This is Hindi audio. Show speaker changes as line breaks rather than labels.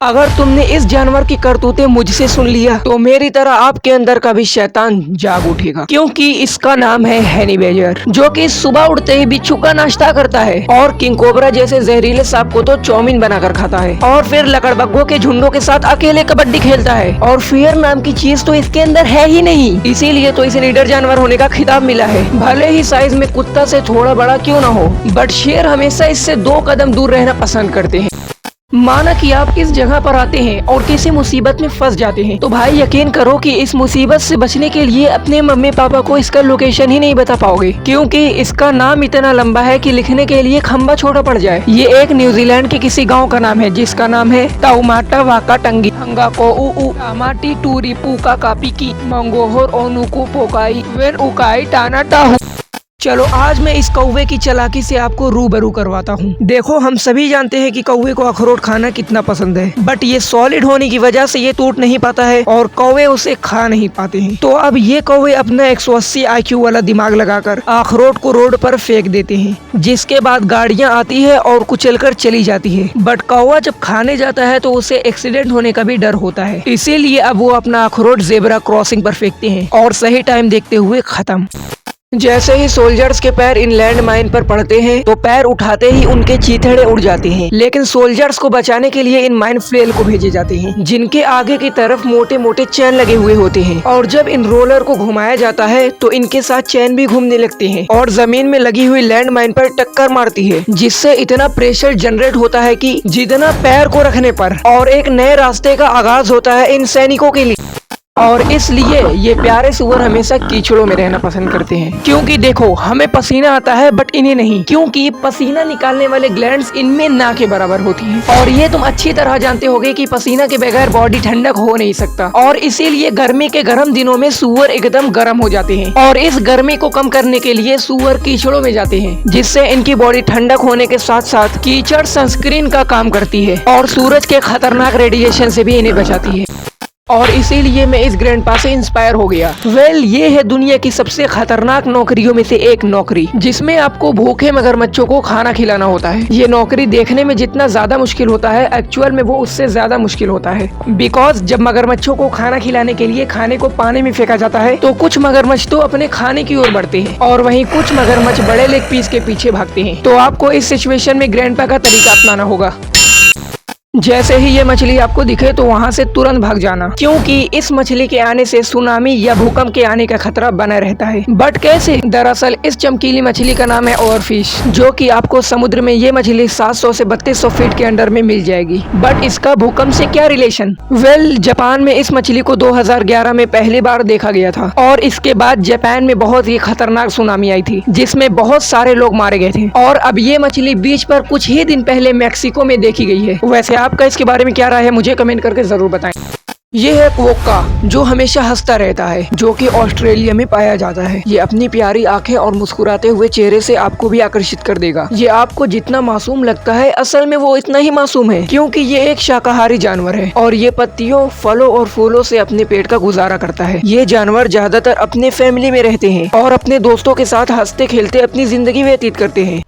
अगर तुमने इस जानवर की करतूतें मुझसे सुन लिया तो मेरी तरह आपके अंदर का भी शैतान जाग उठेगा, क्योंकि इसका नाम है हैनी बेजर, जो कि सुबह उठते ही बिच्छू का नाश्ता करता है और किंग कोबरा जैसे जहरीले सांप को तो चौमिन बनाकर खाता है और फिर लकड़बग्घों के झुंडों के साथ अकेले कबड्डी खेलता है। और फियर नाम की चीज तो इसके अंदर है ही नहीं, इसीलिए तो इसे लीडर जानवर होने का खिताब मिला है। भले ही साइज में कुत्ता से थोड़ा बड़ा क्यों ना हो, बट शेर हमेशा इससे 2 कदम दूर रहना पसंद करते हैं। माना कि आप इस जगह पर आते हैं और किसी मुसीबत में फंस जाते हैं, तो भाई यकीन करो कि इस मुसीबत से बचने के लिए अपने मम्मी पापा को इसका लोकेशन ही नहीं बता पाओगे, क्योंकि इसका नाम इतना लंबा है कि लिखने के लिए खंबा छोटा पड़ जाए। ये एक न्यूजीलैंड के किसी गांव का नाम है, जिसका नाम है ताउमाटा वाका टंगी हंगा को उ टामाटी टूरी पूका कापिकी मंगोहोर ओनुकू पोकाई वेन उकाई टाना टाहू। चलो आज मैं इस कौवे की चालाकी से आपको रूबरू करवाता हूँ। देखो, हम सभी जानते हैं कि कौवे को अखरोट खाना कितना पसंद है, बट ये सॉलिड होने की वजह से ये टूट नहीं पाता है और कौवे उसे खा नहीं पाते हैं। तो अब ये कौवे अपना 180 IQ वाला दिमाग लगाकर अखरोट को रोड पर फेंक देते हैं, जिसके बाद गाड़ियाँ आती है और कुचलकर चली जाती है। बट कौवा जब खाने जाता है तो उसे एक्सीडेंट होने का भी डर होता है, इसीलिए अब वो अपना अखरोट जेब्रा क्रॉसिंग पर फेंकते हैं और सही टाइम देखते हुए खत्म। जैसे ही सोल्जर्स के पैर इन लैंड माइन पर पड़ते हैं तो पैर उठाते ही उनके चीथड़े उड़ जाते हैं, लेकिन सोल्जर्स को बचाने के लिए इन माइन फ्लेल को भेजे जाते हैं, जिनके आगे की तरफ मोटे मोटे चैन लगे हुए होते हैं। और जब इन रोलर को घुमाया जाता है तो इनके साथ चैन भी घूमने लगते हैं और जमीन में लगी हुई लैंड माइन पर टक्कर मारती है, जिससे इतना प्रेशर जनरेट होता है कि जितना पैर को रखने पर और एक नए रास्ते का आगाज होता है इन सैनिकों के लिए। और इसलिए ये प्यारे सुअर हमेशा कीचड़ों में रहना पसंद करते हैं, क्योंकि देखो, हमें पसीना आता है बट इन्हें नहीं, क्योंकि पसीना निकालने वाले ग्लैंड्स इनमें ना के बराबर होती हैं। और ये तुम अच्छी तरह जानते होगे कि पसीना के बगैर बॉडी ठंडक हो नहीं सकता, और इसीलिए गर्मी के गर्म दिनों में सुअर एकदम गर्म हो जाते हैं। और इस गर्मी को कम करने के लिए सुअर कीचड़ों में जाते हैं, जिससे इनकी बॉडी ठंडक होने के साथ साथ कीचड़ सनस्क्रीन का काम करती है और सूरज के खतरनाक रेडिएशन से भी इन्हें बचाती है। और इसीलिए मैं इस ग्रैंडपा से इंस्पायर हो गया। ये है दुनिया की सबसे खतरनाक नौकरियों में से एक नौकरी, जिसमें आपको भूखे मगरमच्छों को खाना खिलाना होता है। ये नौकरी देखने में जितना ज्यादा मुश्किल होता है, एक्चुअल में वो उससे ज्यादा मुश्किल होता है। बिकॉज जब मगरमच्छों को खाना खिलाने के लिए खाने को पानी में फेंका जाता है तो कुछ मगरमच्छ तो अपने खाने की ओर बढ़ते हैं और वहीं कुछ मगरमच्छ बड़े लेग पीस के पीछे भागते हैं। तो आपको इस सिचुएशन में ग्रैंडपा का तरीका अपनाना होगा। जैसे ही ये मछली आपको दिखे तो वहाँ से तुरंत भाग जाना, क्योंकि इस मछली के आने से सुनामी या भूकंप के आने का खतरा बना रहता है। बट कैसे? दरअसल इस चमकीली मछली का नाम है ओवरफिश, जो कि आपको समुद्र में ये मछली 700 से 3200 फीट के अंडर में मिल जाएगी। बट इसका भूकंप से क्या रिलेशन? जापान में इस मछली को 2011 में पहली बार देखा गया था और इसके बाद जापान में बहुत ही खतरनाक सुनामी आई थी, जिसमें बहुत सारे लोग मारे गए थे। और अब ये मछली बीच पर कुछ ही दिन पहले मैक्सिको में देखी गई है। वैसे आपका इसके बारे में क्या राय है, मुझे कमेंट करके जरूर बताएं। ये है क्वोक्का, जो हमेशा हंसता रहता है, जो कि ऑस्ट्रेलिया में पाया जाता है। ये अपनी प्यारी आंखें और मुस्कुराते हुए चेहरे से आपको भी आकर्षित कर देगा। ये आपको जितना मासूम लगता है, असल में वो इतना ही मासूम है, क्योंकि ये एक शाकाहारी जानवर है और ये पत्तियों, फलों और फूलों से अपने पेट का गुजारा करता है। ये जानवर ज्यादातर अपने फैमिली में रहते हैं और अपने दोस्तों के साथ हंसते खेलते अपनी जिंदगी व्यतीत करते हैं।